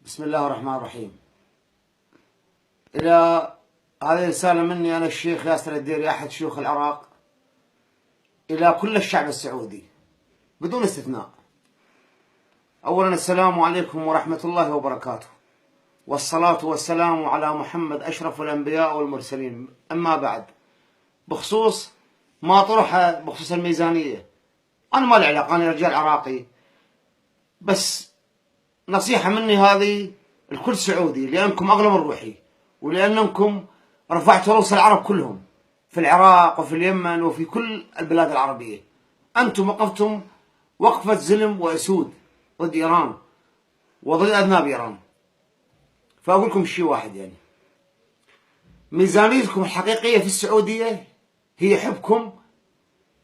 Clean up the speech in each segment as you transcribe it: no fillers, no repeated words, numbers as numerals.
بسم الله الرحمن الرحيم. إلى هذه رسالة مني أنا الشيخ ياسر الديري أحد شيوخ العراق إلى كل الشعب السعودي بدون استثناء. أولا السلام عليكم ورحمة الله وبركاته، والصلاة والسلام على محمد أشرف الأنبياء والمرسلين. أما بعد، بخصوص ما طرح بخصوص الميزانية، أنا ما لي علاقة، أنا رجال عراقي، بس نصيحة مني هذه الكل سعودي، لأنكم أغلى من روحي، ولأنكم رفعتوا رؤوس العرب كلهم في العراق وفي اليمن وفي كل البلاد العربية. أنتم وقفتم وقفة ظلم وأسود ضد إيران وضد أذناب إيران. فأقول لكم شيء واحد، يعني ميزانيتكم الحقيقية في السعودية هي حبكم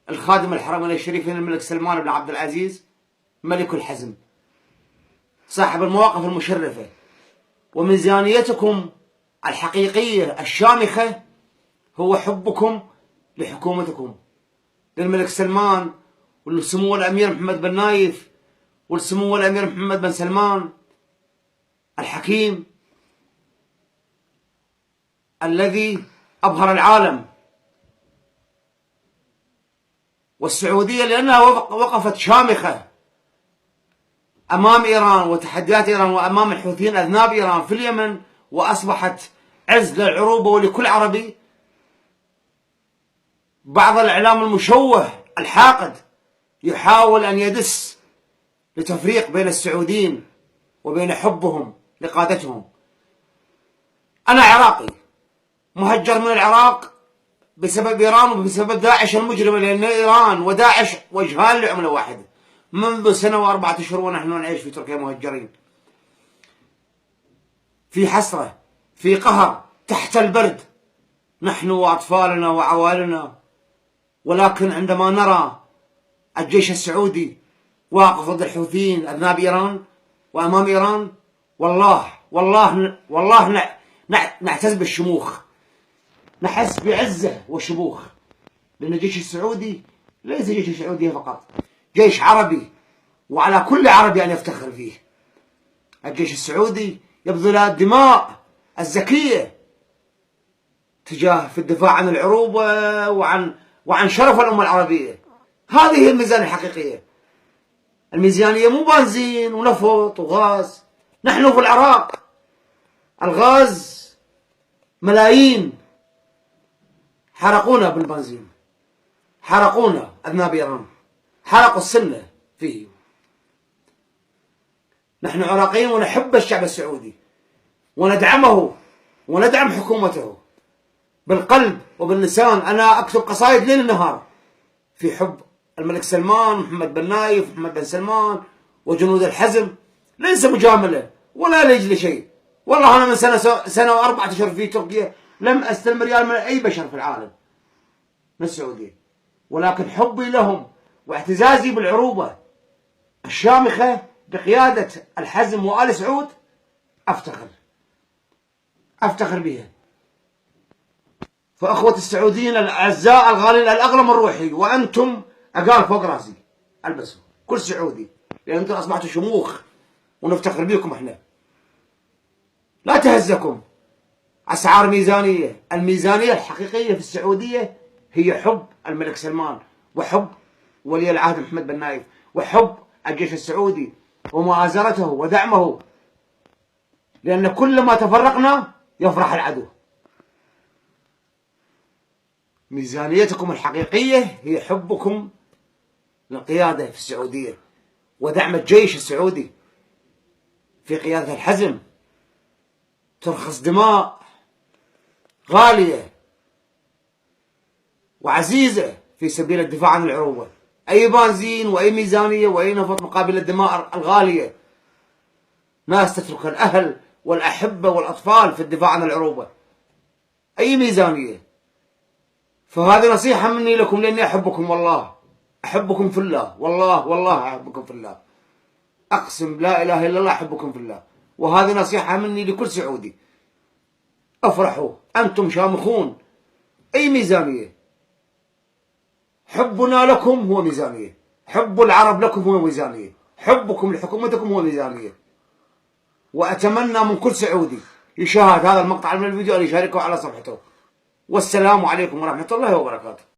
الخادم الحرمين الشريفين الملك سلمان بن عبد العزيز ملك الحزم صاحب المواقف المشرفة. وميزانيتكم الحقيقية الشامخة هو حبكم لحكومتكم، للملك سلمان ولسمو الأمير محمد بن نايف ولسمو الأمير محمد بن سلمان الحكيم الذي أبهر العالم. والسعودية لأنها وقفت شامخة أمام إيران وتحديات إيران وأمام الحوثيين أذناب إيران في اليمن، وأصبحت عز للعروبة ولكل عربي. بعض الإعلام المشوه الحاقد يحاول أن يدس لتفريق بين السعوديين وبين حبهم لقادتهم. أنا عراقي مهجر من العراق بسبب إيران وبسبب داعش المجرمة، لأن إيران وداعش وجهان لعملة واحدة. منذ سنة و4 أشهر ونحن نعيش في تركيا مهجرين، في حسرة، في قهر، تحت البرد، نحن وأطفالنا وعوائلنا. ولكن عندما نرى الجيش السعودي واقف ضد الحوثيين أذناب إيران وأمام إيران، والله نعتز بالشموخ، نحس بعزة وشموخ، لأن الجيش السعودي ليس جيش السعودية فقط، جيش عربي، وعلى كل عربي أن يفتخر فيه. الجيش السعودي يبذل الدماء الزكية تجاه في الدفاع عن العروبة وعن شرف الأمة العربية. هذه هي الميزانية الحقيقية. الميزانية مو بنزين ونفط وغاز. نحن في العراق الغاز ملايين حرقونا بالبنزين، حرقونا أذناب إيران، حرقوا السنة فيه. نحن عراقيين ونحب الشعب السعودي وندعمه وندعم حكومته بالقلب وباللسان. أنا أكتب قصائد ليل نهار في حب الملك سلمان، محمد بن نايف، محمد بن سلمان وجنود الحزم، ليس مجاملة ولا لأجل شيء. والله أنا من سنة و4 أشهر في تركيا لم أستلم ريال من أي بشر في العالم من السعودية، ولكن حبي لهم واعتزازي بالعروبة الشامخة بقيادة الحزم وآل سعود أفتخر بها. فأخوة السعوديين الأعزاء الغالين الأغلى من روحي، وأنتم أقال فوق راسي، ألبسوا كل سعودي، لأن أنتم أصبحتوا شموخ ونفتخر بكم. إحنا لا تهزكم أسعار ميزانية. الميزانية الحقيقية في السعودية هي حب الملك سلمان وحب ولي العهد محمد بن نايف وحب الجيش السعودي ومؤازرته ودعمه، لأن كلما تفرقنا يفرح العدو. ميزانيتكم الحقيقية هي حبكم للقيادة في السعودية ودعم الجيش السعودي في قيادة الحزم. ترخص دماء غالية وعزيزة في سبيل الدفاع عن العروبة. أي بنزين وأي ميزانية وأي نفط مقابل الدماء الغالية. ناس تترك الأهل والأحبة والأطفال في الدفاع عن العروبة. أي ميزانية. فهذه نصيحة مني لكم، لأني أحبكم، والله أحبكم في الله، والله أحبكم في الله، أقسم لا إله إلا الله أحبكم في الله. وهذه نصيحة مني لكل سعودي. افرحوا، أنتم شامخون. أي ميزانية. حبنا لكم هو ميزانية، حب العرب لكم هو ميزانية، حبكم لحكومتكم هو ميزانية. وأتمنى من كل سعودي يشاهد هذا المقطع من الفيديو أن يشاركه على صفحته. والسلام عليكم ورحمة الله وبركاته.